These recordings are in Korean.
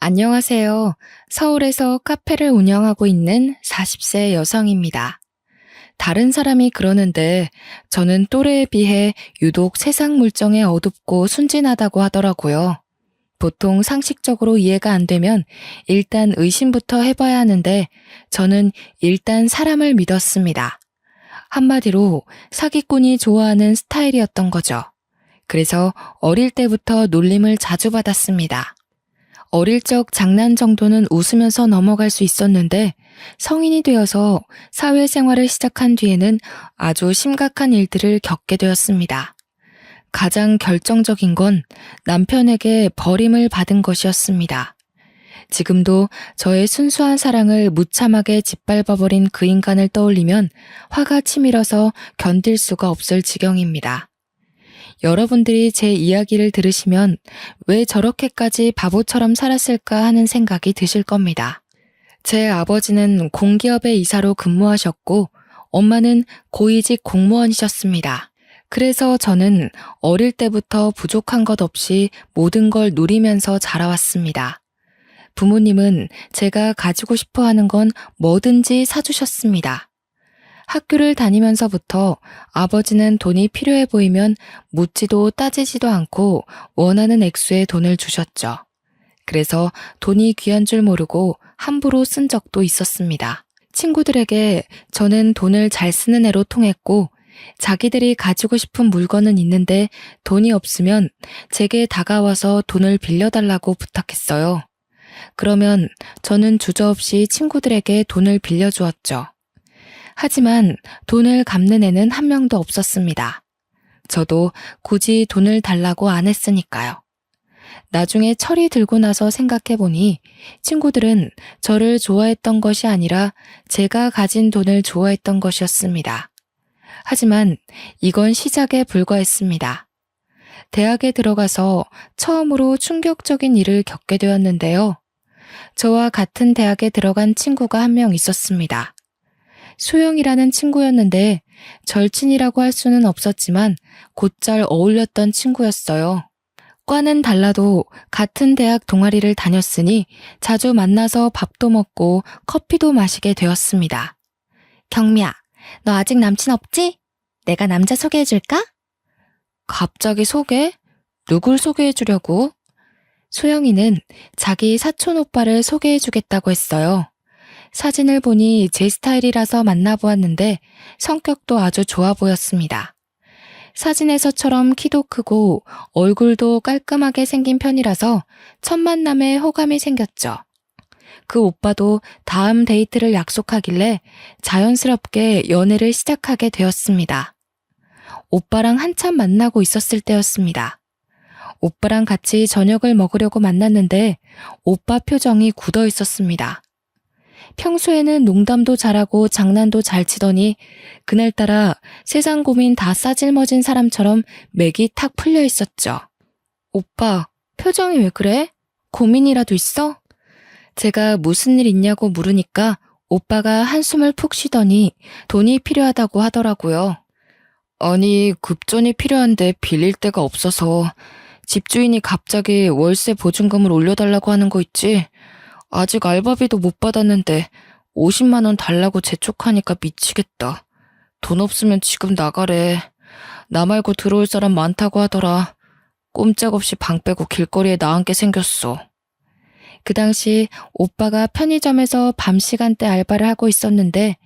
안녕하세요. 서울에서 카페를 운영하고 있는 40세 여성입니다. 다른 사람이 그러는데 저는 또래에 비해 유독 세상 물정에 어둡고 순진하다고 하더라고요. 보통 상식적으로 이해가 안 되면 일단 의심부터 해봐야 하는데 저는 일단 사람을 믿었습니다. 한마디로 사기꾼이 좋아하는 스타일이었던 거죠. 그래서 어릴 때부터 놀림을 자주 받았습니다. 어릴 적 장난 정도는 웃으면서 넘어갈 수 있었는데 성인이 되어서 사회생활을 시작한 뒤에는 아주 심각한 일들을 겪게 되었습니다. 가장 결정적인 건 남편에게 버림을 받은 것이었습니다. 지금도 저의 순수한 사랑을 무참하게 짓밟아버린 그 인간을 떠올리면 화가 치밀어서 견딜 수가 없을 지경입니다. 여러분들이 제 이야기를 들으시면 왜 저렇게까지 바보처럼 살았을까 하는 생각이 드실 겁니다. 제 아버지는 공기업의 이사로 근무하셨고 엄마는 고위직 공무원이셨습니다. 그래서 저는 어릴 때부터 부족한 것 없이 모든 걸 누리면서 자라왔습니다. 부모님은 제가 가지고 싶어 하는 건 뭐든지 사주셨습니다. 학교를 다니면서부터 아버지는 돈이 필요해 보이면 묻지도 따지지도 않고 원하는 액수의 돈을 주셨죠. 그래서 돈이 귀한 줄 모르고 함부로 쓴 적도 있었습니다. 친구들에게 저는 돈을 잘 쓰는 애로 통했고 자기들이 가지고 싶은 물건은 있는데 돈이 없으면 제게 다가와서 돈을 빌려달라고 부탁했어요. 그러면 저는 주저없이 친구들에게 돈을 빌려주었죠. 하지만 돈을 갚는 애는 한 명도 없었습니다. 저도 굳이 돈을 달라고 안 했으니까요. 나중에 철이 들고 나서 생각해보니 친구들은 저를 좋아했던 것이 아니라 제가 가진 돈을 좋아했던 것이었습니다. 하지만 이건 시작에 불과했습니다. 대학에 들어가서 처음으로 충격적인 일을 겪게 되었는데요. 저와 같은 대학에 들어간 친구가 한 명 있었습니다. 소영이라는 친구였는데 절친이라고 할 수는 없었지만 곧잘 어울렸던 친구였어요. 과는 달라도 같은 대학 동아리를 다녔으니 자주 만나서 밥도 먹고 커피도 마시게 되었습니다. 경미야, 너 아직 남친 없지? 내가 남자 소개해줄까? 갑자기 소개? 누굴 소개해주려고? 소영이는 자기 사촌 오빠를 소개해주겠다고 했어요. 사진을 보니 제 스타일이라서 만나보았는데 성격도 아주 좋아 보였습니다. 사진에서처럼 키도 크고 얼굴도 깔끔하게 생긴 편이라서 첫 만남에 호감이 생겼죠. 그 오빠도 다음 데이트를 약속하길래 자연스럽게 연애를 시작하게 되었습니다. 오빠랑 한참 만나고 있었을 때였습니다. 오빠랑 같이 저녁을 먹으려고 만났는데 오빠 표정이 굳어 있었습니다. 평소에는 농담도 잘하고 장난도 잘 치더니 그날따라 세상 고민 다 싸질머진 사람처럼 맥이 탁 풀려 있었죠. 오빠, 표정이 왜 그래? 고민이라도 있어? 제가 무슨 일 있냐고 물으니까 오빠가 한숨을 푹 쉬더니 돈이 필요하다고 하더라고요. 아니, 급전이 필요한데 빌릴 데가 없어서 집주인이 갑자기 월세 보증금을 올려달라고 하는 거 있지? 아직 알바비도 못 받았는데 50만 원 달라고 재촉하니까 미치겠다. 돈 없으면 지금 나가래. 나 말고 들어올 사람 많다고 하더라. 꼼짝없이 방 빼고 길거리에 나앉게 생겼어. 그 당시 오빠가 편의점에서 밤 시간대 알바를 하고 있었는데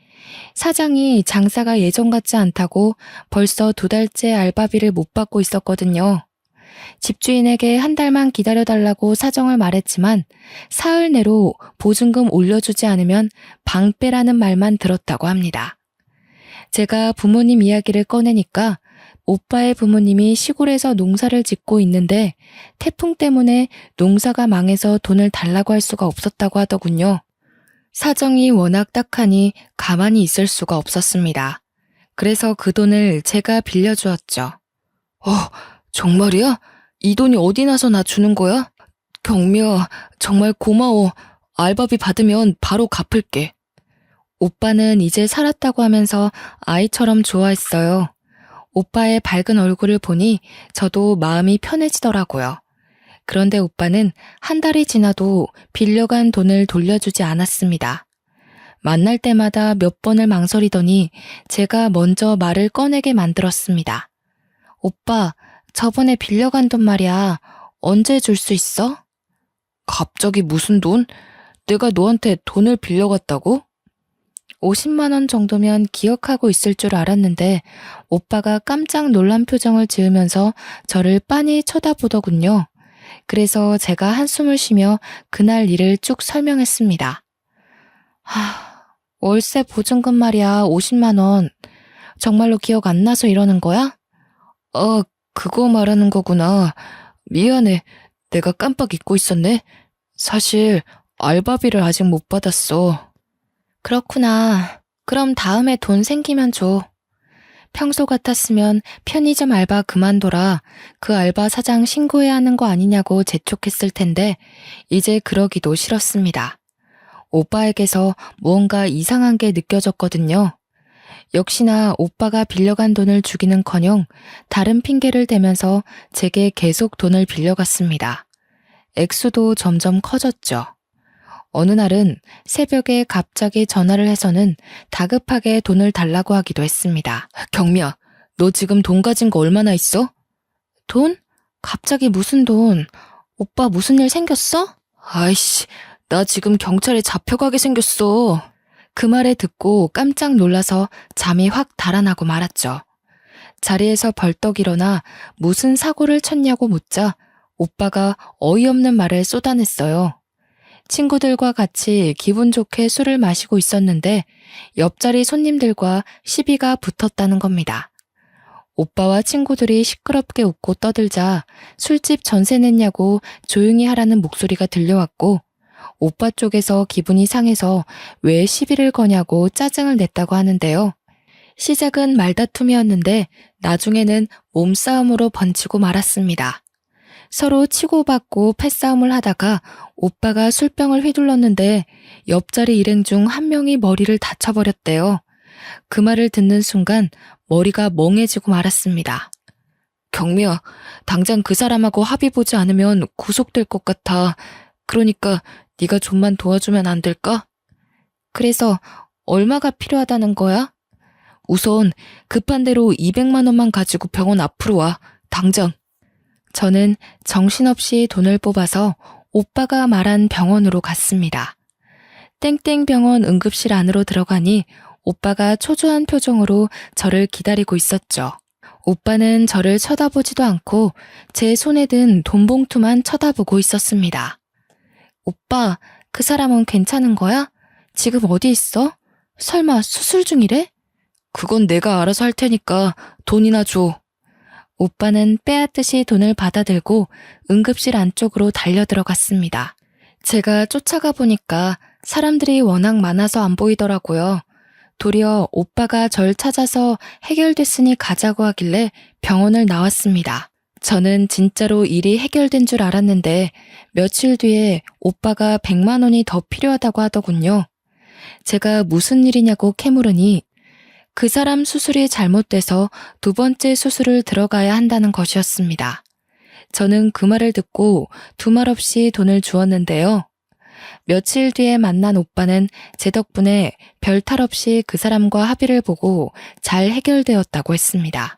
사장이 장사가 예전 같지 않다고 벌써 2달째 알바비를 못 받고 있었거든요. 집주인에게 한 달만 기다려달라고 사정을 말했지만 사흘 내로 보증금 올려주지 않으면 방 빼라는 말만 들었다고 합니다. 제가 부모님 이야기를 꺼내니까 오빠의 부모님이 시골에서 농사를 짓고 있는데 태풍 때문에 농사가 망해서 돈을 달라고 할 수가 없었다고 하더군요. 사정이 워낙 딱하니 가만히 있을 수가 없었습니다. 그래서 그 돈을 제가 빌려주었죠. 정말이야? 이 돈이 어디 나서 나 주는 거야? 경미야, 정말 고마워. 알바비 받으면 바로 갚을게. 오빠는 이제 살았다고 하면서 아이처럼 좋아했어요. 오빠의 밝은 얼굴을 보니 저도 마음이 편해지더라고요. 그런데 오빠는 한 달이 지나도 빌려간 돈을 돌려주지 않았습니다. 만날 때마다 몇 번을 망설이더니 제가 먼저 말을 꺼내게 만들었습니다. 오빠, 저번에 빌려간 돈 말이야. 언제 줄 수 있어? 갑자기 무슨 돈? 내가 너한테 돈을 빌려갔다고? 50만 원 정도면 기억하고 있을 줄 알았는데 오빠가 깜짝 놀란 표정을 지으면서 저를 빤히 쳐다보더군요. 그래서 제가 한숨을 쉬며 그날 일을 쭉 설명했습니다. 월세 보증금 말이야, 50만 원. 정말로 기억 안 나서 이러는 거야? 그거 말하는 거구나. 미안해. 내가 깜빡 잊고 있었네. 사실 알바비를 아직 못 받았어. 그렇구나. 그럼 다음에 돈 생기면 줘. 평소 같았으면 편의점 알바 그만둬라. 그 알바 사장 신고해야 하는 거 아니냐고 재촉했을 텐데 이제 그러기도 싫었습니다. 오빠에게서 무언가 이상한 게 느껴졌거든요. 역시나 오빠가 빌려간 돈을 주기는커녕 다른 핑계를 대면서 제게 계속 돈을 빌려갔습니다. 액수도 점점 커졌죠. 어느 날은 새벽에 갑자기 전화를 해서는 다급하게 돈을 달라고 하기도 했습니다. 경미야, 너 지금 돈 가진 거 얼마나 있어? 돈? 갑자기 무슨 돈? 오빠 무슨 일 생겼어? 아이씨, 나 지금 경찰에 잡혀가게 생겼어. 그 말에 듣고 깜짝 놀라서 잠이 확 달아나고 말았죠. 자리에서 벌떡 일어나 무슨 사고를 쳤냐고 묻자 오빠가 어이없는 말을 쏟아냈어요. 친구들과 같이 기분 좋게 술을 마시고 있었는데 옆자리 손님들과 시비가 붙었다는 겁니다. 오빠와 친구들이 시끄럽게 웃고 떠들자 술집 전세 냈냐고 조용히 하라는 목소리가 들려왔고 오빠 쪽에서 기분이 상해서 왜 시비를 거냐고 짜증을 냈다고 하는데요. 시작은 말다툼이었는데 나중에는 몸싸움으로 번지고 말았습니다. 서로 치고받고 패싸움을 하다가 오빠가 술병을 휘둘렀는데 옆자리 일행 중 한 명이 머리를 다쳐버렸대요. 그 말을 듣는 순간 머리가 멍해지고 말았습니다. 경미야, 당장 그 사람하고 합의 보지 않으면 구속될 것 같아. 그러니까 네가 좀만 도와주면 안 될까? 그래서 얼마가 필요하다는 거야? 우선 급한 대로 200만 원만 가지고 병원 앞으로 와. 당장. 저는 정신없이 돈을 뽑아서 오빠가 말한 병원으로 갔습니다. 땡땡병원 응급실 안으로 들어가니 오빠가 초조한 표정으로 저를 기다리고 있었죠. 오빠는 저를 쳐다보지도 않고 제 손에 든 돈봉투만 쳐다보고 있었습니다. 오빠, 그 사람은 괜찮은 거야? 지금 어디 있어? 설마 수술 중이래? 그건 내가 알아서 할 테니까 돈이나 줘. 오빠는 빼앗듯이 돈을 받아들고 응급실 안쪽으로 달려들어갔습니다. 제가 쫓아가 보니까 사람들이 워낙 많아서 안 보이더라고요. 도리어 오빠가 절 찾아서 해결됐으니 가자고 하길래 병원을 나왔습니다. 저는 진짜로 일이 해결된 줄 알았는데 며칠 뒤에 오빠가 100만 원이 더 필요하다고 하더군요. 제가 무슨 일이냐고 캐물으니 그 사람 수술이 잘못돼서 두 번째 수술을 들어가야 한다는 것이었습니다. 저는 그 말을 듣고 두말 없이 돈을 주었는데요. 며칠 뒤에 만난 오빠는 제 덕분에 별 탈 없이 그 사람과 합의를 보고 잘 해결되었다고 했습니다.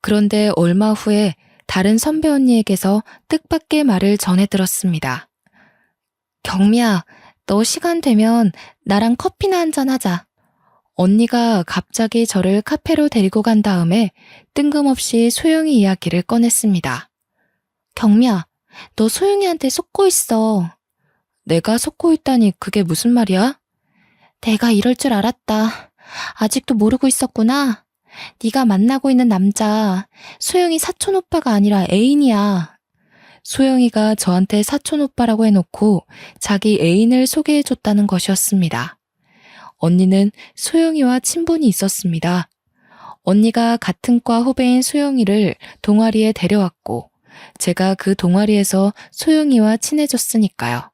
그런데 얼마 후에 다른 선배 언니에게서 뜻밖의 말을 전해 들었습니다. 경미야, 너 시간 되면 나랑 커피나 한잔 하자. 언니가 갑자기 저를 카페로 데리고 간 다음에 뜬금없이 소영이 이야기를 꺼냈습니다. 경미야, 너 소영이한테 속고 있어. 내가 속고 있다니 그게 무슨 말이야? 내가 이럴 줄 알았다. 아직도 모르고 있었구나. 네가 만나고 있는 남자, 소영이 사촌 오빠가 아니라 애인이야. 소영이가 저한테 사촌 오빠라고 해놓고 자기 애인을 소개해줬다는 것이었습니다. 언니는 소영이와 친분이 있었습니다. 언니가 같은 과 후배인 소영이를 동아리에 데려왔고 제가 그 동아리에서 소영이와 친해졌으니까요.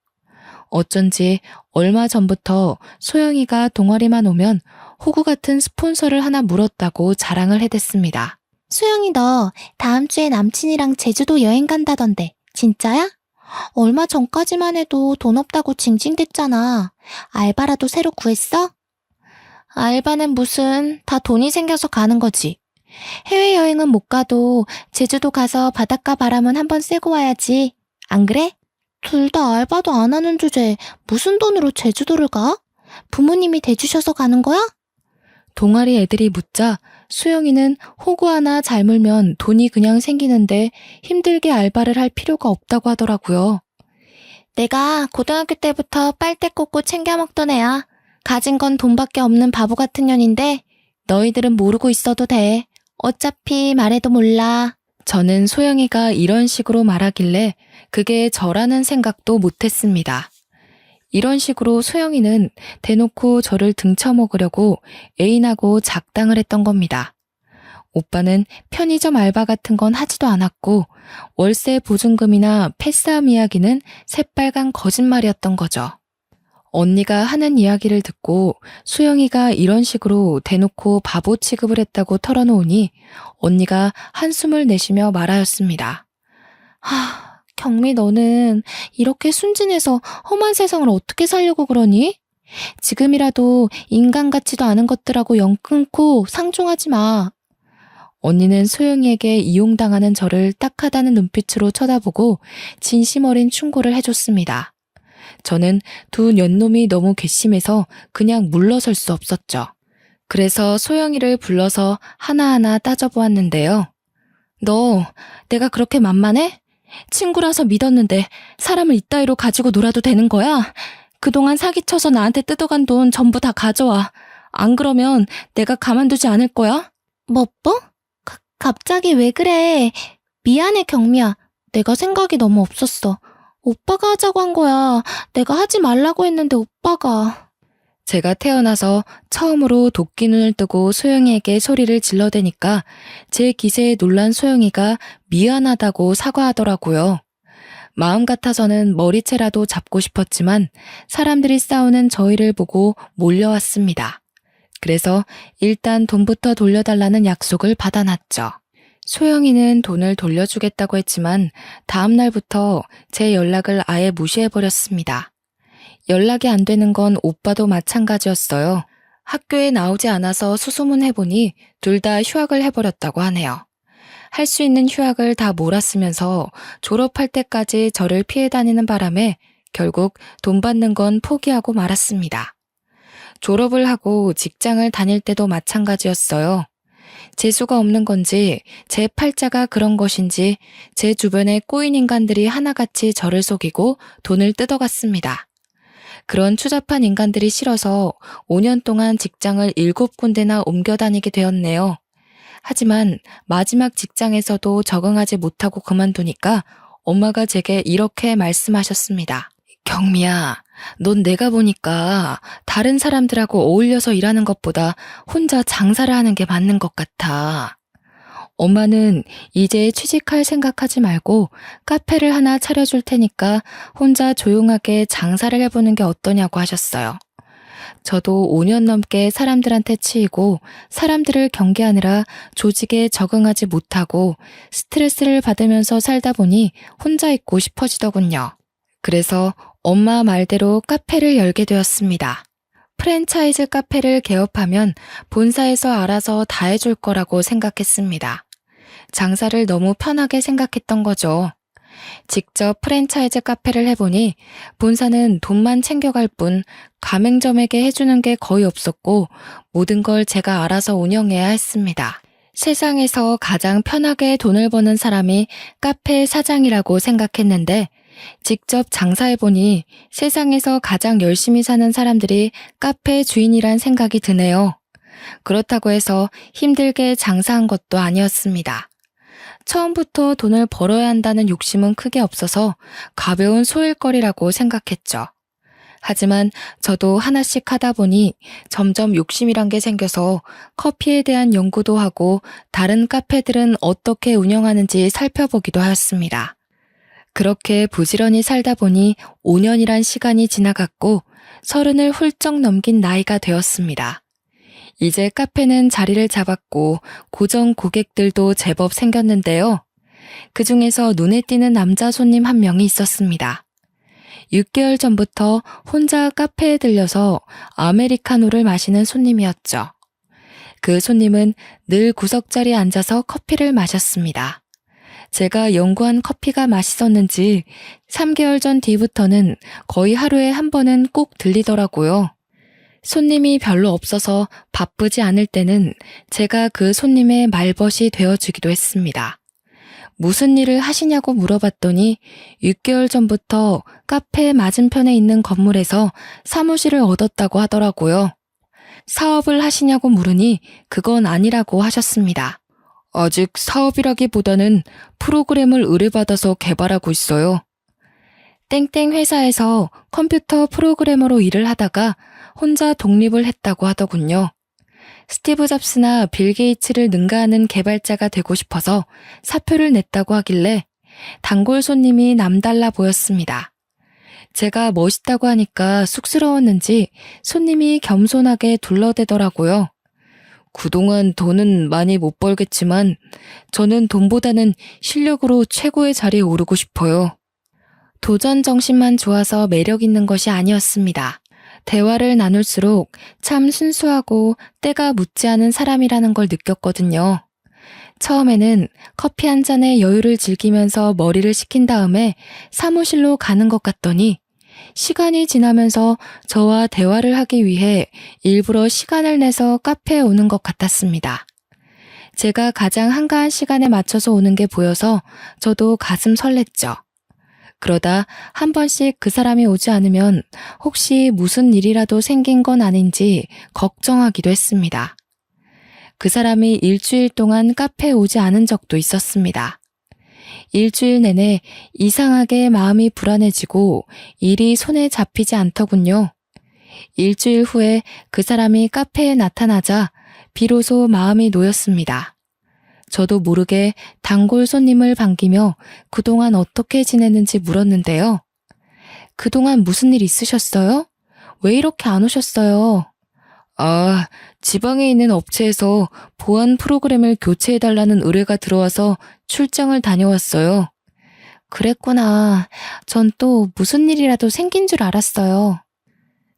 어쩐지 얼마 전부터 소영이가 동아리만 오면 호구 같은 스폰서를 하나 물었다고 자랑을 해댔습니다. 수영이 너 다음 주에 남친이랑 제주도 여행 간다던데 진짜야? 얼마 전까지만 해도 돈 없다고 징징댔잖아. 알바라도 새로 구했어? 알바는 무슨, 다 돈이 생겨서 가는 거지. 해외여행은 못 가도 제주도 가서 바닷가 바람은 한번 쐬고 와야지. 안 그래? 둘 다 알바도 안 하는 주제에 무슨 돈으로 제주도를 가? 부모님이 대주셔서 가는 거야? 동아리 애들이 묻자 수영이는 호구 하나 잘 물면 돈이 그냥 생기는데 힘들게 알바를 할 필요가 없다고 하더라고요. 내가 고등학교 때부터 빨대 꽂고 챙겨 먹던 애야. 가진 건 돈밖에 없는 바보 같은 년인데 너희들은 모르고 있어도 돼. 어차피 말해도 몰라. 저는 소영이가 이런 식으로 말하길래 그게 저라는 생각도 못했습니다. 이런 식으로 소영이는 대놓고 저를 등쳐먹으려고 애인하고 작당을 했던 겁니다. 오빠는 편의점 알바 같은 건 하지도 않았고 월세 보증금이나 패싸움 이야기는 새빨간 거짓말이었던 거죠. 언니가 하는 이야기를 듣고 수영이가 이런 식으로 대놓고 바보 취급을 했다고 털어놓으니 언니가 한숨을 내쉬며 말하였습니다. 경미 너는 이렇게 순진해서 험한 세상을 어떻게 살려고 그러니? 지금이라도 인간 같지도 않은 것들하고 연 끊고 상종하지 마. 언니는 소영이에게 이용당하는 저를 딱하다는 눈빛으로 쳐다보고 진심 어린 충고를 해줬습니다. 저는 두 년놈이 너무 괘씸해서 그냥 물러설 수 없었죠. 그래서 소영이를 불러서 하나하나 따져보았는데요. 너 내가 그렇게 만만해? 친구라서 믿었는데 사람을 이따위로 가지고 놀아도 되는 거야? 그동안 사기쳐서 나한테 뜯어간 돈 전부 다 가져와. 안 그러면 내가 가만두지 않을 거야? 뭐? 갑자기 왜 그래? 미안해 경미야. 내가 생각이 너무 없었어. 오빠가 하자고 한 거야. 내가 하지 말라고 했는데 오빠가. 제가 태어나서 처음으로 도끼 눈을 뜨고 소영이에게 소리를 질러대니까 제 기세에 놀란 소영이가 미안하다고 사과하더라고요. 마음 같아서는 머리채라도 잡고 싶었지만 사람들이 싸우는 저희를 보고 몰려왔습니다. 그래서 일단 돈부터 돌려달라는 약속을 받아놨죠. 소영이는 돈을 돌려주겠다고 했지만 다음 날부터 제 연락을 아예 무시해버렸습니다. 연락이 안 되는 건 오빠도 마찬가지였어요. 학교에 나오지 않아서 수소문해보니 둘 다 휴학을 해버렸다고 하네요. 할 수 있는 휴학을 다 몰아쓰면서 졸업할 때까지 저를 피해 다니는 바람에 결국 돈 받는 건 포기하고 말았습니다. 졸업을 하고 직장을 다닐 때도 마찬가지였어요. 재수가 없는 건지 제 팔자가 그런 것인지 제 주변에 꼬인 인간들이 하나같이 저를 속이고 돈을 뜯어갔습니다. 그런 추잡한 인간들이 싫어서 5년 동안 직장을 7군데나 옮겨 다니게 되었네요. 하지만 마지막 직장에서도 적응하지 못하고 그만두니까 엄마가 제게 이렇게 말씀하셨습니다. 경미야, 넌 내가 보니까 다른 사람들하고 어울려서 일하는 것보다 혼자 장사를 하는 게 맞는 것 같아. 엄마는 이제 취직할 생각하지 말고 카페를 하나 차려줄 테니까 혼자 조용하게 장사를 해보는 게 어떠냐고 하셨어요. 저도 5년 넘게 사람들한테 치이고 사람들을 경계하느라 조직에 적응하지 못하고 스트레스를 받으면서 살다 보니 혼자 있고 싶어지더군요. 그래서 엄마 말대로 카페를 열게 되었습니다. 프랜차이즈 카페를 개업하면 본사에서 알아서 다 해줄 거라고 생각했습니다. 장사를 너무 편하게 생각했던 거죠. 직접 프랜차이즈 카페를 해보니 본사는 돈만 챙겨갈 뿐 가맹점에게 해주는 게 거의 없었고 모든 걸 제가 알아서 운영해야 했습니다. 세상에서 가장 편하게 돈을 버는 사람이 카페 사장이라고 생각했는데 직접 장사해보니 세상에서 가장 열심히 사는 사람들이 카페 주인이란 생각이 드네요. 그렇다고 해서 힘들게 장사한 것도 아니었습니다. 처음부터 돈을 벌어야 한다는 욕심은 크게 없어서 가벼운 소일거리라고 생각했죠. 하지만 저도 하나씩 하다 보니 점점 욕심이란 게 생겨서 커피에 대한 연구도 하고 다른 카페들은 어떻게 운영하는지 살펴보기도 하였습니다. 그렇게 부지런히 살다 보니 5년이란 시간이 지나갔고 30을 훌쩍 넘긴 나이가 되었습니다. 이제 카페는 자리를 잡았고 고정 고객들도 제법 생겼는데요. 그 중에서 눈에 띄는 남자 손님 한 명이 있었습니다. 6개월 전부터 혼자 카페에 들려서 아메리카노를 마시는 손님이었죠. 그 손님은 늘 구석자리에 앉아서 커피를 마셨습니다. 제가 연구한 커피가 맛있었는지 3개월 전 뒤부터는 거의 하루에 한 번은 꼭 들리더라고요. 손님이 별로 없어서 바쁘지 않을 때는 제가 그 손님의 말벗이 되어주기도 했습니다. 무슨 일을 하시냐고 물어봤더니 6개월 전부터 카페 맞은편에 있는 건물에서 사무실을 얻었다고 하더라고요. 사업을 하시냐고 물으니 그건 아니라고 하셨습니다. 아직 사업이라기보다는 프로그램을 의뢰받아서 개발하고 있어요. 땡땡 회사에서 컴퓨터 프로그래머로 일을 하다가 혼자 독립을 했다고 하더군요. 스티브 잡스나 빌 게이츠를 능가하는 개발자가 되고 싶어서 사표를 냈다고 하길래 단골 손님이 남달라 보였습니다. 제가 멋있다고 하니까 쑥스러웠는지 손님이 겸손하게 둘러대더라고요. 그동안 돈은 많이 못 벌겠지만 저는 돈보다는 실력으로 최고의 자리에 오르고 싶어요. 도전 정신만 좋아서 매력 있는 것이 아니었습니다. 대화를 나눌수록 참 순수하고 때가 묻지 않은 사람이라는 걸 느꼈거든요. 처음에는 커피 한 잔에 여유를 즐기면서 머리를 식힌 다음에 사무실로 가는 것 같더니 시간이 지나면서 저와 대화를 하기 위해 일부러 시간을 내서 카페에 오는 것 같았습니다. 제가 가장 한가한 시간에 맞춰서 오는 게 보여서 저도 가슴 설렜죠. 그러다 한 번씩 그 사람이 오지 않으면 혹시 무슨 일이라도 생긴 건 아닌지 걱정하기도 했습니다. 그 사람이 일주일 동안 카페에 오지 않은 적도 있었습니다. 일주일 내내 이상하게 마음이 불안해지고 일이 손에 잡히지 않더군요. 일주일 후에 그 사람이 카페에 나타나자 비로소 마음이 놓였습니다. 저도 모르게 단골 손님을 반기며 그동안 어떻게 지냈는지 물었는데요. 그동안 무슨 일 있으셨어요? 왜 이렇게 안 오셨어요? 아, 지방에 있는 업체에서 보안 프로그램을 교체해달라는 의뢰가 들어와서 출장을 다녀왔어요. 그랬구나. 전 또 무슨 일이라도 생긴 줄 알았어요.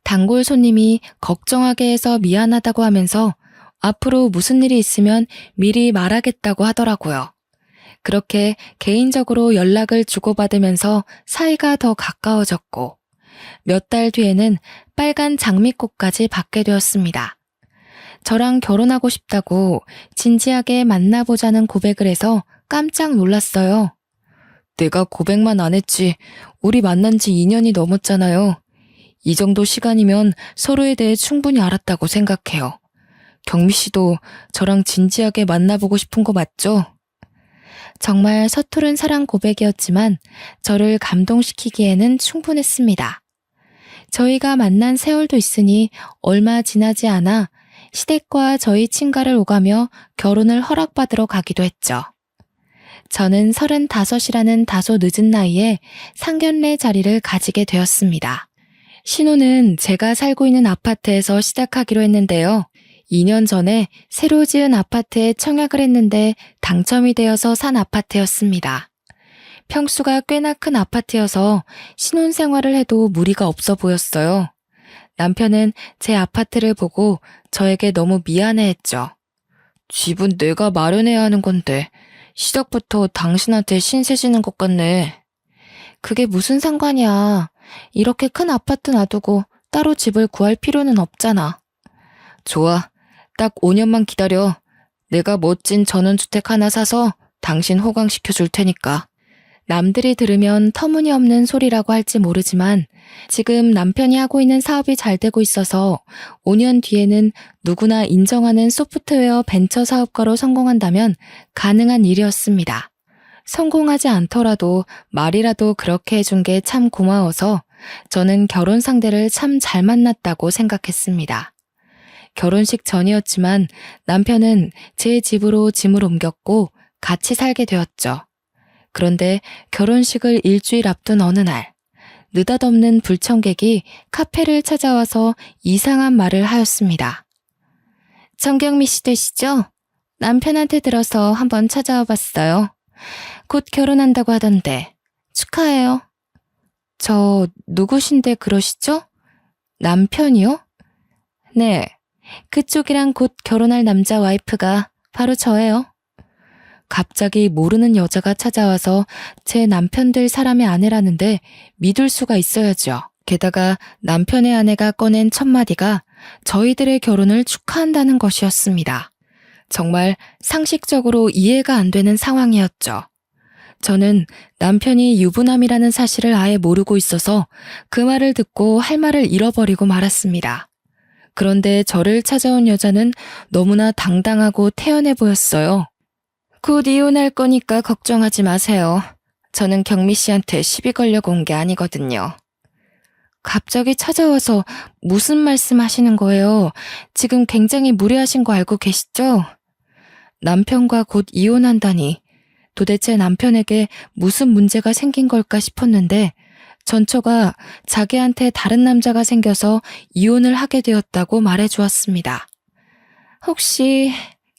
단골 손님이 걱정하게 해서 미안하다고 하면서 앞으로 무슨 일이 있으면 미리 말하겠다고 하더라고요. 그렇게 개인적으로 연락을 주고받으면서 사이가 더 가까워졌고 몇 달 뒤에는 빨간 장미꽃까지 받게 되었습니다. 저랑 결혼하고 싶다고 진지하게 만나보자는 고백을 해서 깜짝 놀랐어요. 내가 고백만 안 했지 우리 만난 지 2년이 넘었잖아요. 이 정도 시간이면 서로에 대해 충분히 알았다고 생각해요. 경미 씨도 저랑 진지하게 만나보고 싶은 거 맞죠? 정말 서투른 사랑 고백이었지만 저를 감동시키기에는 충분했습니다. 저희가 만난 세월도 있으니 얼마 지나지 않아 시댁과 저희 친가를 오가며 결혼을 허락받으러 가기도 했죠. 저는 35이라는 다소 늦은 나이에 상견례 자리를 가지게 되었습니다. 신혼은 제가 살고 있는 아파트에서 시작하기로 했는데요. 2년 전에 새로 지은 아파트에 청약을 했는데 당첨이 되어서 산 아파트였습니다. 평수가 꽤나 큰 아파트여서 신혼생활을 해도 무리가 없어 보였어요. 남편은 제 아파트를 보고 저에게 너무 미안해했죠. 집은 내가 마련해야 하는 건데 시작부터 당신한테 신세 지는 것 같네. 그게 무슨 상관이야. 이렇게 큰 아파트 놔두고 따로 집을 구할 필요는 없잖아. 좋아. 딱 5년만 기다려. 내가 멋진 전원주택 하나 사서 당신 호강시켜 줄 테니까. 남들이 들으면 터무니없는 소리라고 할지 모르지만 지금 남편이 하고 있는 사업이 잘 되고 있어서 5년 뒤에는 누구나 인정하는 소프트웨어 벤처 사업가로 성공한다면 가능한 일이었습니다. 성공하지 않더라도 말이라도 그렇게 해준 게 참 고마워서 저는 결혼 상대를 참 잘 만났다고 생각했습니다. 결혼식 전이었지만 남편은 제 집으로 짐을 옮겼고 같이 살게 되었죠. 그런데 결혼식을 일주일 앞둔 어느 날, 느닷없는 불청객이 카페를 찾아와서 이상한 말을 하였습니다. 정경미 씨 되시죠? 남편한테 들어서 한번 찾아와 봤어요. 곧 결혼한다고 하던데. 축하해요. 저 누구신데 그러시죠? 남편이요? 네. 그쪽이랑 곧 결혼할 남자 와이프가 바로 저예요. 갑자기 모르는 여자가 찾아와서 제 남편 될 사람의 아내라는데 믿을 수가 있어야죠. 게다가 남편의 아내가 꺼낸 첫 마디가 저희들의 결혼을 축하한다는 것이었습니다. 정말 상식적으로 이해가 안 되는 상황이었죠. 저는 남편이 유부남이라는 사실을 아예 모르고 있어서 그 말을 듣고 할 말을 잃어버리고 말았습니다. 그런데 저를 찾아온 여자는 너무나 당당하고 태연해 보였어요. 곧 이혼할 거니까 걱정하지 마세요. 저는 경미 씨한테 시비 걸려고 온 게 아니거든요. 갑자기 찾아와서 무슨 말씀 하시는 거예요? 지금 굉장히 무례하신 거 알고 계시죠? 남편과 곧 이혼한다니 도대체 남편에게 무슨 문제가 생긴 걸까 싶었는데 전처가 자기한테 다른 남자가 생겨서 이혼을 하게 되었다고 말해 주었습니다. 혹시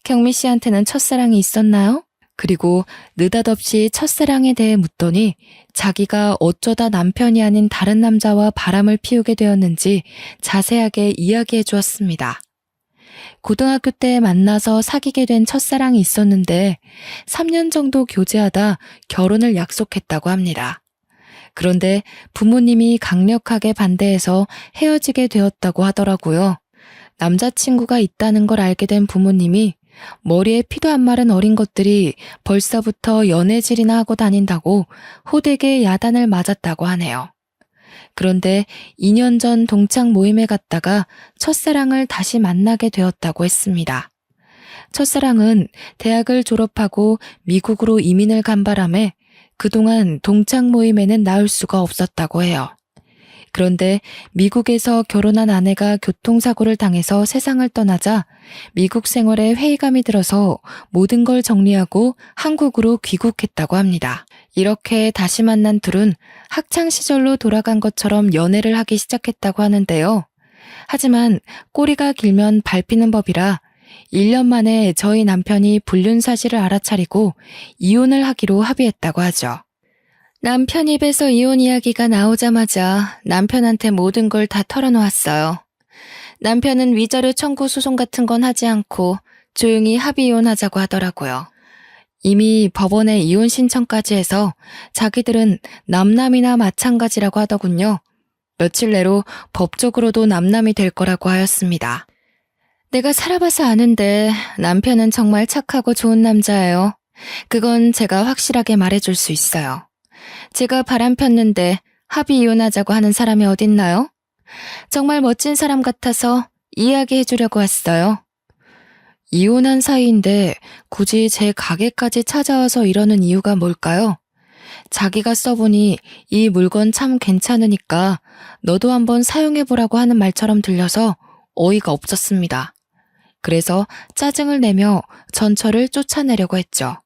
경미 씨한테는 첫사랑이 있었나요? 그리고 느닷없이 첫사랑에 대해 묻더니 자기가 어쩌다 남편이 아닌 다른 남자와 바람을 피우게 되었는지 자세하게 이야기해 주었습니다. 고등학교 때 만나서 사귀게 된 첫사랑이 있었는데 3년 정도 교제하다 결혼을 약속했다고 합니다. 그런데 부모님이 강력하게 반대해서 헤어지게 되었다고 하더라고요. 남자친구가 있다는 걸 알게 된 부모님이 머리에 피도 안 마른 어린 것들이 벌써부터 연애질이나 하고 다닌다고 호되게 야단을 맞았다고 하네요. 그런데 2년 전 동창 모임에 갔다가 첫사랑을 다시 만나게 되었다고 했습니다. 첫사랑은 대학을 졸업하고 미국으로 이민을 간 바람에 그동안 동창 모임에는 나올 수가 없었다고 해요. 그런데 미국에서 결혼한 아내가 교통사고를 당해서 세상을 떠나자 미국 생활에 회의감이 들어서 모든 걸 정리하고 한국으로 귀국했다고 합니다. 이렇게 다시 만난 둘은 학창시절로 돌아간 것처럼 연애를 하기 시작했다고 하는데요. 하지만 꼬리가 길면 밟히는 법이라 1년 만에 저희 남편이 불륜 사실을 알아차리고 이혼을 하기로 합의했다고 하죠. 남편 입에서 이혼 이야기가 나오자마자 남편한테 모든 걸 다 털어놓았어요. 남편은 위자료 청구 소송 같은 건 하지 않고 조용히 합의 이혼하자고 하더라고요. 이미 법원에 이혼 신청까지 해서 자기들은 남남이나 마찬가지라고 하더군요. 며칠 내로 법적으로도 남남이 될 거라고 하였습니다. 내가 살아봐서 아는데 남편은 정말 착하고 좋은 남자예요. 그건 제가 확실하게 말해줄 수 있어요. 제가 바람 폈는데 합의 이혼하자고 하는 사람이 어딨나요? 정말 멋진 사람 같아서 이야기해 주려고 왔어요. 이혼한 사이인데 굳이 제 가게까지 찾아와서 이러는 이유가 뭘까요? 자기가 써보니 이 물건 참 괜찮으니까 너도 한번 사용해보라고 하는 말처럼 들려서 어이가 없었습니다. 그래서 짜증을 내며 전처를 쫓아내려고 했죠.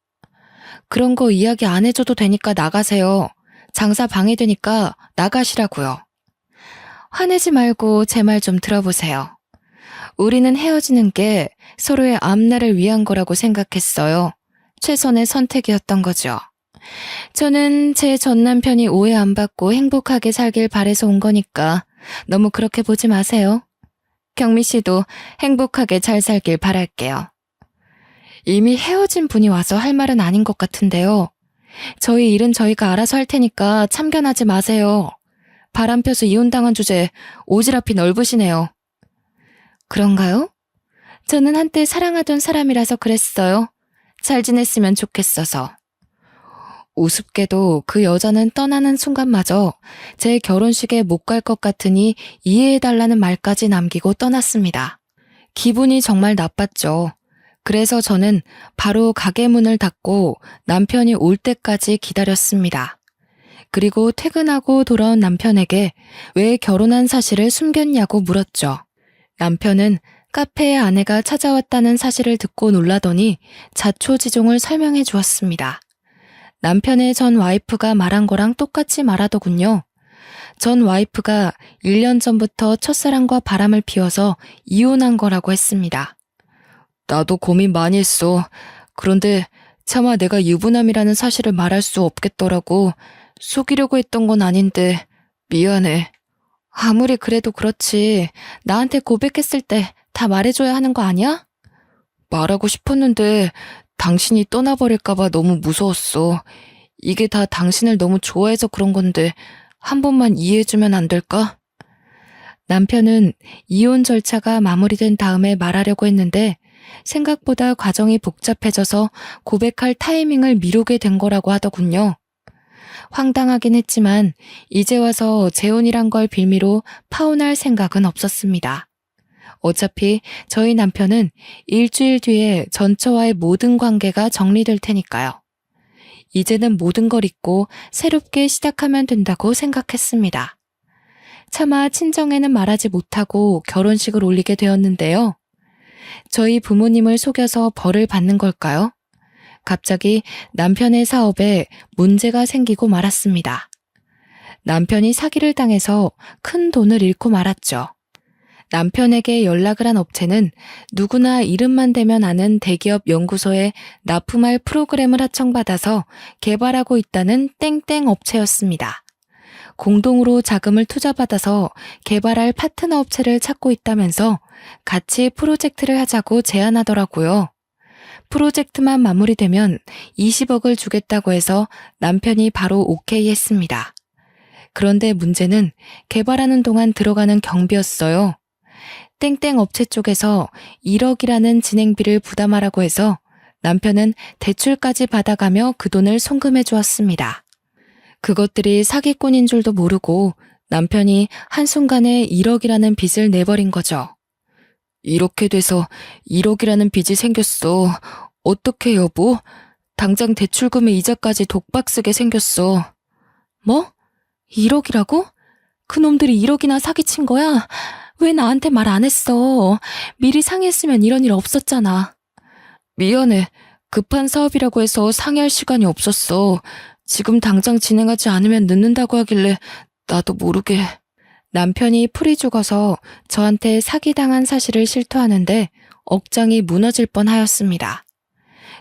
그런 거 이야기 안 해줘도 되니까 나가세요. 장사 방해되니까 나가시라고요. 화내지 말고 제 말 좀 들어보세요. 우리는 헤어지는 게 서로의 앞날을 위한 거라고 생각했어요. 최선의 선택이었던 거죠. 저는 제 전 남편이 오해 안 받고 행복하게 살길 바래서 온 거니까 너무 그렇게 보지 마세요. 경미 씨도 행복하게 잘 살길 바랄게요. 이미 헤어진 분이 와서 할 말은 아닌 것 같은데요. 저희 일은 저희가 알아서 할 테니까 참견하지 마세요. 바람 펴서 이혼당한 주제에 오지랖이 넓으시네요. 그런가요? 저는 한때 사랑하던 사람이라서 그랬어요. 잘 지냈으면 좋겠어서. 우습게도 그 여자는 떠나는 순간마저 제 결혼식에 못 갈 것 같으니 이해해달라는 말까지 남기고 떠났습니다. 기분이 정말 나빴죠. 그래서 저는 바로 가게 문을 닫고 남편이 올 때까지 기다렸습니다. 그리고 퇴근하고 돌아온 남편에게 왜 결혼한 사실을 숨겼냐고 물었죠. 남편은 카페에 아내가 찾아왔다는 사실을 듣고 놀라더니 자초지종을 설명해 주었습니다. 남편의 전 와이프가 말한 거랑 똑같이 말하더군요. 전 와이프가 1년 전부터 첫사랑과 바람을 피워서 이혼한 거라고 했습니다. 나도 고민 많이 했어. 그런데 차마 내가 유부남이라는 사실을 말할 수 없겠더라고. 속이려고 했던 건 아닌데 미안해. 아무리 그래도 그렇지. 나한테 고백했을 때 다 말해줘야 하는 거 아니야? 말하고 싶었는데 당신이 떠나버릴까봐 너무 무서웠어. 이게 다 당신을 너무 좋아해서 그런 건데 한 번만 이해해주면 안 될까? 남편은 이혼 절차가 마무리된 다음에 말하려고 했는데 생각보다 과정이 복잡해져서 고백할 타이밍을 미루게 된 거라고 하더군요. 황당하긴 했지만 이제 와서 재혼이란 걸 빌미로 파혼할 생각은 없었습니다. 어차피 저희 남편은 일주일 뒤에 전처와의 모든 관계가 정리될 테니까요. 이제는 모든 걸 잊고 새롭게 시작하면 된다고 생각했습니다. 차마 친정에는 말하지 못하고 결혼식을 올리게 되었는데요. 저희 부모님을 속여서 벌을 받는 걸까요? 갑자기 남편의 사업에 문제가 생기고 말았습니다. 남편이 사기를 당해서 큰 돈을 잃고 말았죠. 남편에게 연락을 한 업체는 누구나 이름만 대면 아는 대기업 연구소에 납품할 프로그램을 하청받아서 개발하고 있다는 땡땡 업체였습니다. 공동으로 자금을 투자받아서 개발할 파트너 업체를 찾고 있다면서 같이 프로젝트를 하자고 제안하더라고요. 프로젝트만 마무리되면 20억을 주겠다고 해서 남편이 바로 오케이 했습니다. 그런데 문제는 개발하는 동안 들어가는 경비였어요. 땡땡 업체 쪽에서 1억이라는 진행비를 부담하라고 해서 남편은 대출까지 받아가며 그 돈을 송금해 주었습니다. 그것들이 사기꾼인 줄도 모르고 남편이 한순간에 1억이라는 빚을 내버린 거죠. 이렇게 돼서 1억이라는 빚이 생겼어. 어떡해 여보? 당장 대출금의 이자까지 독박 쓰게 생겼어. 뭐? 1억이라고? 그놈들이 1억이나 사기친 거야? 왜 나한테 말 안 했어? 미리 상의했으면 이런 일 없었잖아. 미안해. 급한 사업이라고 해서 상의할 시간이 없었어. 지금 당장 진행하지 않으면 늦는다고 하길래 나도 모르게. 남편이 풀이 죽어서 저한테 사기당한 사실을 실토하는데 억장이 무너질 뻔하였습니다.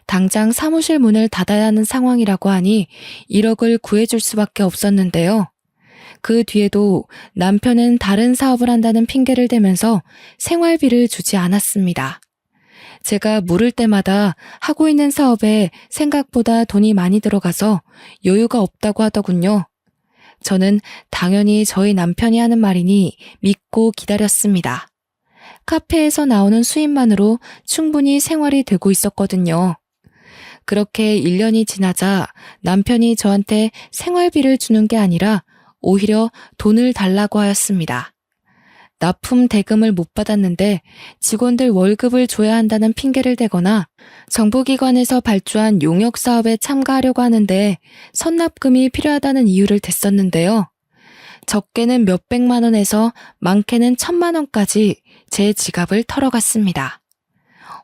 당장 사무실 문을 닫아야 하는 상황이라고 하니 1억을 구해줄 수밖에 없었는데요. 그 뒤에도 남편은 다른 사업을 한다는 핑계를 대면서 생활비를 주지 않았습니다. 제가 물을 때마다 하고 있는 사업에 생각보다 돈이 많이 들어가서 여유가 없다고 하더군요. 저는 당연히 저희 남편이 하는 말이니 믿고 기다렸습니다. 카페에서 나오는 수입만으로 충분히 생활이 되고 있었거든요. 그렇게 1년이 지나자 남편이 저한테 생활비를 주는 게 아니라 오히려 돈을 달라고 하였습니다. 납품 대금을 못 받았는데 직원들 월급을 줘야 한다는 핑계를 대거나 정부기관에서 발주한 용역 사업에 참가하려고 하는데 선납금이 필요하다는 이유를 댔었는데요. 적게는 몇백만 원에서 많게는 1,000만 원까지 제 지갑을 털어갔습니다.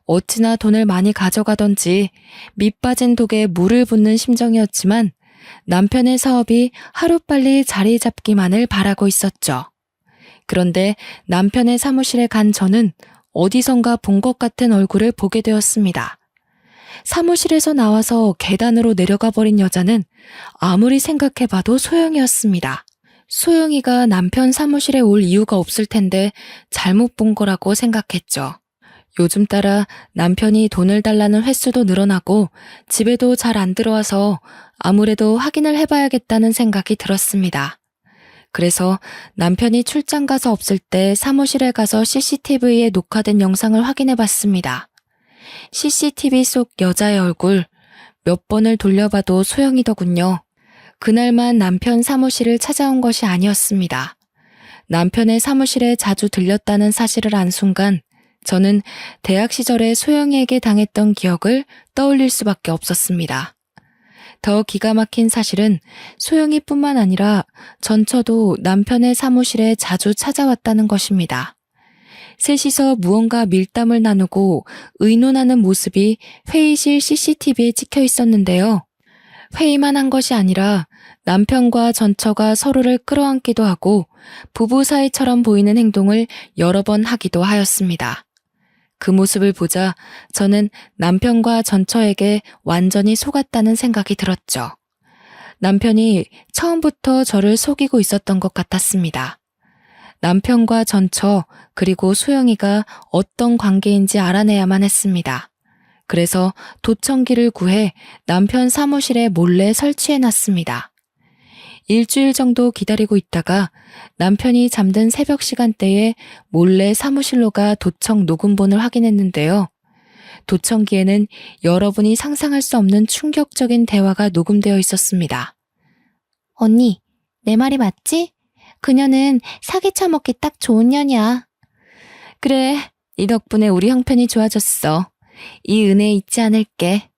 어찌나 돈을 많이 가져가던지 밑 빠진 독에 물을 붓는 심정이었지만 남편의 사업이 하루빨리 자리 잡기만을 바라고 있었죠. 그런데 남편의 사무실에 간 저는 어디선가 본 것 같은 얼굴을 보게 되었습니다. 사무실에서 나와서 계단으로 내려가 버린 여자는 아무리 생각해봐도 소영이었습니다. 소영이가 남편 사무실에 올 이유가 없을 텐데 잘못 본 거라고 생각했죠. 요즘 따라 남편이 돈을 달라는 횟수도 늘어나고 집에도 잘 안 들어와서 아무래도 확인을 해봐야겠다는 생각이 들었습니다. 그래서 남편이 출장 가서 없을 때 사무실에 가서 CCTV에 녹화된 영상을 확인해 봤습니다. CCTV 속 여자의 얼굴 몇 번을 돌려봐도 소영이더군요. 그날만 남편 사무실을 찾아온 것이 아니었습니다. 남편의 사무실에 자주 들렸다는 사실을 안 순간 저는 대학 시절에 소영이에게 당했던 기억을 떠올릴 수밖에 없었습니다. 더 기가 막힌 사실은 소영이뿐만 아니라 전처도 남편의 사무실에 자주 찾아왔다는 것입니다. 셋이서 무언가 밀담을 나누고 의논하는 모습이 회의실 CCTV에 찍혀 있었는데요. 회의만 한 것이 아니라 남편과 전처가 서로를 끌어안기도 하고 부부 사이처럼 보이는 행동을 여러 번 하기도 하였습니다. 그 모습을 보자 저는 남편과 전처에게 완전히 속았다는 생각이 들었죠. 남편이 처음부터 저를 속이고 있었던 것 같았습니다. 남편과 전처 그리고 소영이가 어떤 관계인지 알아내야만 했습니다. 그래서 도청기를 구해 남편 사무실에 몰래 설치해놨습니다. 일주일 정도 기다리고 있다가 남편이 잠든 새벽 시간대에 몰래 사무실로 가 도청 녹음본을 확인했는데요. 도청기에는 여러분이 상상할 수 없는 충격적인 대화가 녹음되어 있었습니다. 언니, 내 말이 맞지? 그녀는 사기 쳐먹기 딱 좋은 년이야. 그래, 이 덕분에 우리 형편이 좋아졌어. 이 은혜 잊지 않을게.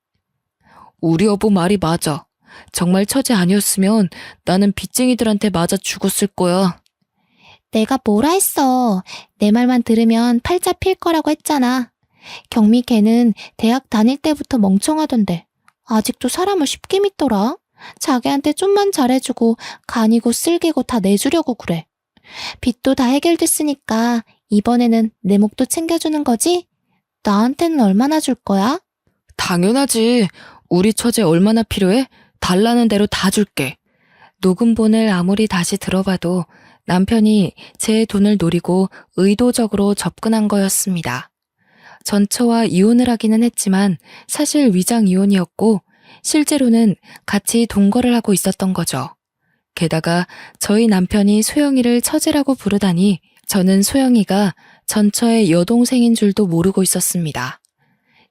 우리 여보 말이 맞아. 정말 처제 아니었으면 나는 빚쟁이들한테 맞아 죽었을 거야. 내가 뭐라 했어. 내 말만 들으면 팔자 필 거라고 했잖아. 경미 걔는 대학 다닐 때부터 멍청하던데 아직도 사람을 쉽게 믿더라. 자기한테 좀만 잘해주고 간이고 쓸개고 다 내주려고 그래. 빚도 다 해결됐으니까 이번에는 내 몫도 챙겨주는 거지? 나한테는 얼마나 줄 거야? 당연하지. 우리 처제 얼마나 필요해? 달라는 대로 다 줄게. 녹음본을 아무리 다시 들어봐도 남편이 제 돈을 노리고 의도적으로 접근한 거였습니다. 전처와 이혼을 하기는 했지만 사실 위장 이혼이었고 실제로는 같이 동거를 하고 있었던 거죠. 게다가 저희 남편이 소영이를 처제라고 부르다니 저는 소영이가 전처의 여동생인 줄도 모르고 있었습니다.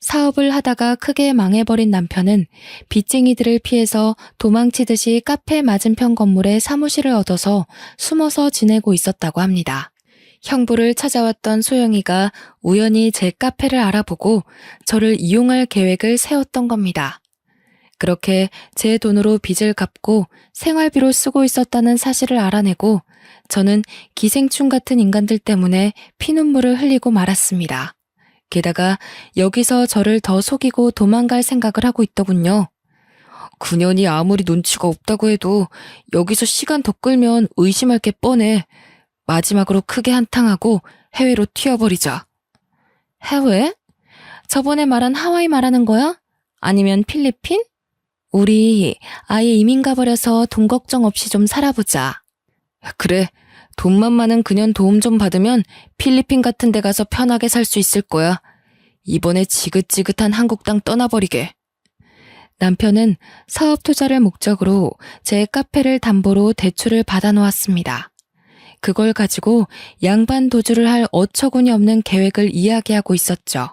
사업을 하다가 크게 망해버린 남편은 빚쟁이들을 피해서 도망치듯이 카페 맞은편 건물에 사무실을 얻어서 숨어서 지내고 있었다고 합니다. 형부를 찾아왔던 소영이가 우연히 제 카페를 알아보고 저를 이용할 계획을 세웠던 겁니다. 그렇게 제 돈으로 빚을 갚고 생활비로 쓰고 있었다는 사실을 알아내고 저는 기생충 같은 인간들 때문에 피눈물을 흘리고 말았습니다. 게다가 여기서 저를 더 속이고 도망갈 생각을 하고 있더군요. 그년이 아무리 눈치가 없다고 해도 여기서 시간 더 끌면 의심할 게 뻔해. 마지막으로 크게 한탕하고 해외로 튀어버리자. 해외? 저번에 말한 하와이 말하는 거야? 아니면 필리핀? 우리 아예 이민 가버려서 돈 걱정 없이 좀 살아보자. 그래, 돈만 많은 그년 도움 좀 받으면 필리핀 같은 데 가서 편하게 살 수 있을 거야. 이번에 지긋지긋한 한국 땅 떠나버리게. 남편은 사업 투자를 목적으로 제 카페를 담보로 대출을 받아놓았습니다. 그걸 가지고 양반 도주를 할 어처구니 없는 계획을 이야기하고 있었죠.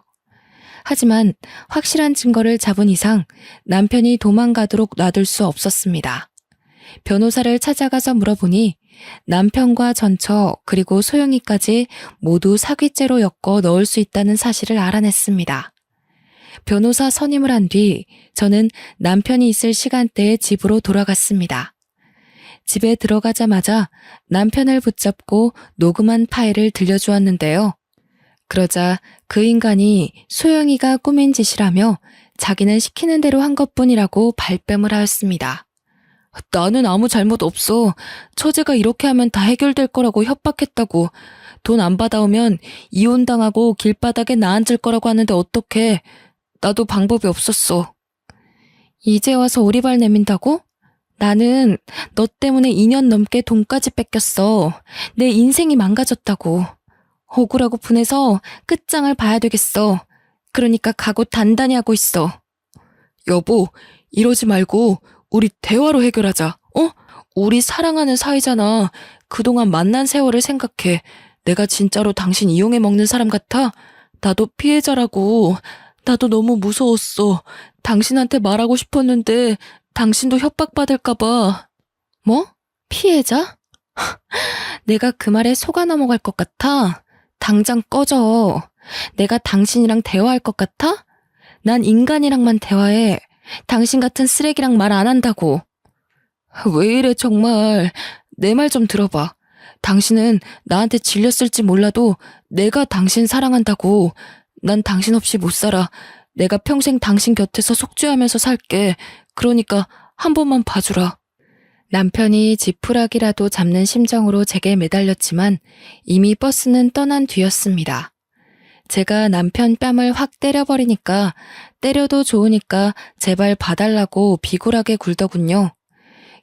하지만 확실한 증거를 잡은 이상 남편이 도망가도록 놔둘 수 없었습니다. 변호사를 찾아가서 물어보니 남편과 전처 그리고 소영이까지 모두 사기죄로 엮어 넣을 수 있다는 사실을 알아냈습니다. 변호사 선임을 한 뒤 저는 남편이 있을 시간대에 집으로 돌아갔습니다. 집에 들어가자마자 남편을 붙잡고 녹음한 파일을 들려주었는데요. 그러자 그 인간이 소영이가 꾸민 짓이라며 자기는 시키는 대로 한 것뿐이라고 발뺌을 하였습니다. 나는 아무 잘못 없어. 처제가 이렇게 하면 다 해결될 거라고 협박했다고. 돈 안 받아오면 이혼당하고 길바닥에 나앉을 거라고 하는데 어떡해. 나도 방법이 없었어. 이제 와서 오리발 내민다고? 나는 너 때문에 2년 넘게 돈까지 뺏겼어. 내 인생이 망가졌다고. 억울하고 분해서 끝장을 봐야 되겠어. 그러니까 각오 단단히 하고 있어. 여보, 이러지 말고 우리 대화로 해결하자. 어? 우리 사랑하는 사이잖아. 그동안 만난 세월을 생각해. 내가 진짜로 당신 이용해 먹는 사람 같아? 나도 피해자라고. 나도 너무 무서웠어. 당신한테 말하고 싶었는데 당신도 협박받을까봐. 뭐? 피해자? 내가 그 말에 속아 넘어갈 것 같아? 당장 꺼져. 내가 당신이랑 대화할 것 같아? 난 인간이랑만 대화해. 당신 같은 쓰레기랑 말 안 한다고. 왜 이래 정말. 내 말 좀 들어봐. 당신은 나한테 질렸을지 몰라도 내가 당신 사랑한다고. 난 당신 없이 못 살아. 내가 평생 당신 곁에서 속죄하면서 살게. 그러니까 한 번만 봐주라. 남편이 지푸라기라도 잡는 심정으로 제게 매달렸지만 이미 버스는 떠난 뒤였습니다. 제가 남편 뺨을 확 때려버리니까 때려도 좋으니까 제발 봐달라고 비굴하게 굴더군요.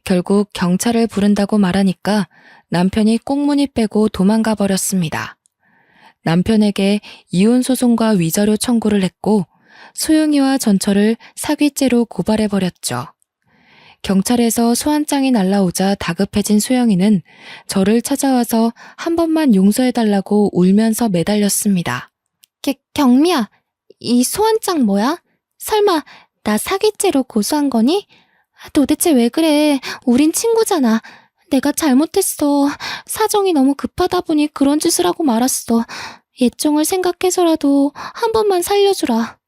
결국 경찰을 부른다고 말하니까 남편이 꽁무니 빼고 도망가 버렸습니다. 남편에게 이혼소송과 위자료 청구를 했고 소영이와 전처를 사기죄로 고발해버렸죠. 경찰에서 소환장이 날라오자 다급해진 소영이는 저를 찾아와서 한 번만 용서해달라고 울면서 매달렸습니다. 경미야, 이 소환장 뭐야? 설마 나 사기죄로 고소한 거니? 도대체 왜 그래? 우린 친구잖아. 내가 잘못했어. 사정이 너무 급하다 보니 그런 짓을 하고 말았어. 예정을 생각해서라도 한 번만 살려주라.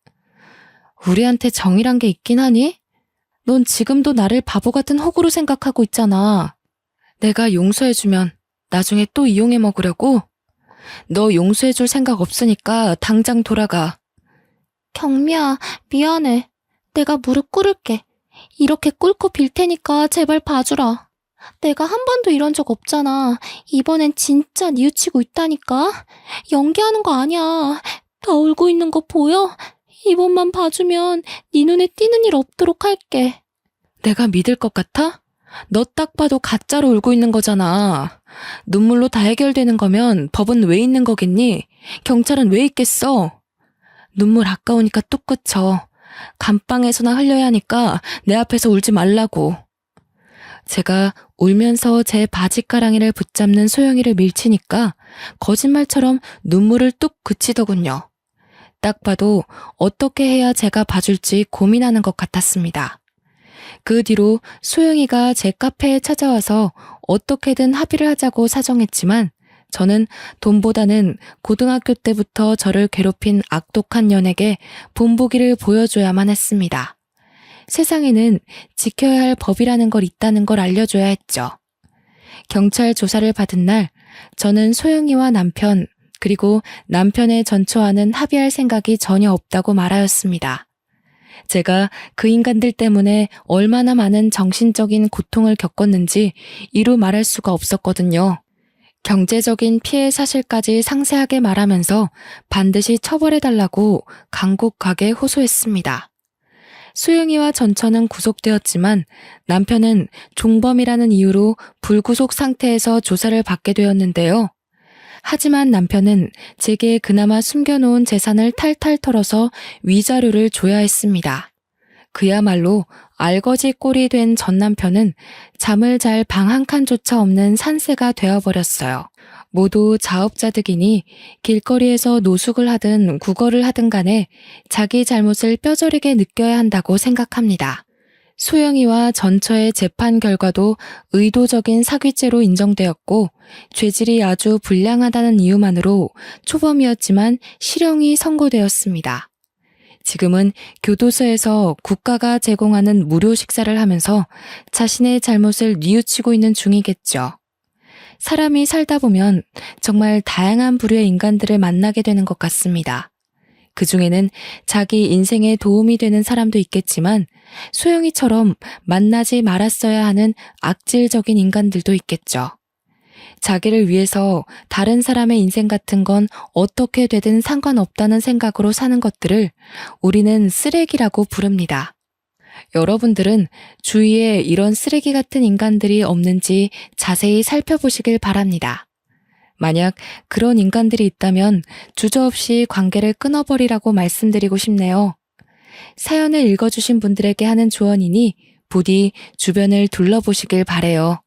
우리한테 정이란 게 있긴 하니? 넌 지금도 나를 바보 같은 호구로 생각하고 있잖아. 내가 용서해주면 나중에 또 이용해 먹으려고? 너 용서해줄 생각 없으니까 당장 돌아가. 경미야, 미안해. 내가 무릎 꿇을게. 이렇게 꿇고 빌 테니까 제발 봐주라. 내가 한 번도 이런 적 없잖아. 이번엔 진짜 뉘우치고 있다니까. 연기하는 거 아니야. 나 울고 있는 거 보여? 이번만 봐주면 네 눈에 띄는 일 없도록 할게. 내가 믿을 것 같아? 너 딱 봐도 가짜로 울고 있는 거잖아. 눈물로 다 해결되는 거면 법은 왜 있는 거겠니? 경찰은 왜 있겠어? 눈물 아까우니까 뚝 그쳐. 감방에서나 흘려야 하니까 내 앞에서 울지 말라고. 제가 울면서 제 바지가랑이를 붙잡는 소영이를 밀치니까 거짓말처럼 눈물을 뚝 그치더군요. 딱 봐도 어떻게 해야 제가 봐줄지 고민하는 것 같았습니다. 그 뒤로 소영이가 제 카페에 찾아와서 어떻게든 합의를 하자고 사정했지만 저는 돈보다는 고등학교 때부터 저를 괴롭힌 악독한 년에게 본보기를 보여줘야만 했습니다. 세상에는 지켜야 할 법이라는 걸 있다는 걸 알려줘야 했죠. 경찰 조사를 받은 날 저는 소영이와 남편 그리고 남편의 전처와는 합의할 생각이 전혀 없다고 말하였습니다. 제가 그 인간들 때문에 얼마나 많은 정신적인 고통을 겪었는지 이루 말할 수가 없었거든요. 경제적인 피해 사실까지 상세하게 말하면서 반드시 처벌해달라고 간곡하게 호소했습니다. 소영이와 전처는 구속되었지만 남편은 종범이라는 이유로 불구속 상태에서 조사를 받게 되었는데요. 하지만 남편은 제게 그나마 숨겨놓은 재산을 탈탈 털어서 위자료를 줘야 했습니다. 그야말로 알거지 꼴이 된 전 남편은 잠을 잘 방 한 칸조차 없는 산새가 되어버렸어요. 모두 자업자득이니 길거리에서 노숙을 하든 구걸을 하든 간에 자기 잘못을 뼈저리게 느껴야 한다고 생각합니다. 소영이와 전처의 재판 결과도 의도적인 사기죄로 인정되었고 죄질이 아주 불량하다는 이유만으로 초범이었지만 실형이 선고되었습니다. 지금은 교도소에서 국가가 제공하는 무료 식사를 하면서 자신의 잘못을 뉘우치고 있는 중이겠죠. 사람이 살다 보면 정말 다양한 부류의 인간들을 만나게 되는 것 같습니다. 그 중에는 자기 인생에 도움이 되는 사람도 있겠지만 소영이처럼 만나지 말았어야 하는 악질적인 인간들도 있겠죠. 자기를 위해서 다른 사람의 인생 같은 건 어떻게 되든 상관없다는 생각으로 사는 것들을 우리는 쓰레기라고 부릅니다. 여러분들은 주위에 이런 쓰레기 같은 인간들이 없는지 자세히 살펴보시길 바랍니다. 만약 그런 인간들이 있다면 주저없이 관계를 끊어버리라고 말씀드리고 싶네요. 사연을 읽어주신 분들에게 하는 조언이니 부디 주변을 둘러보시길 바래요.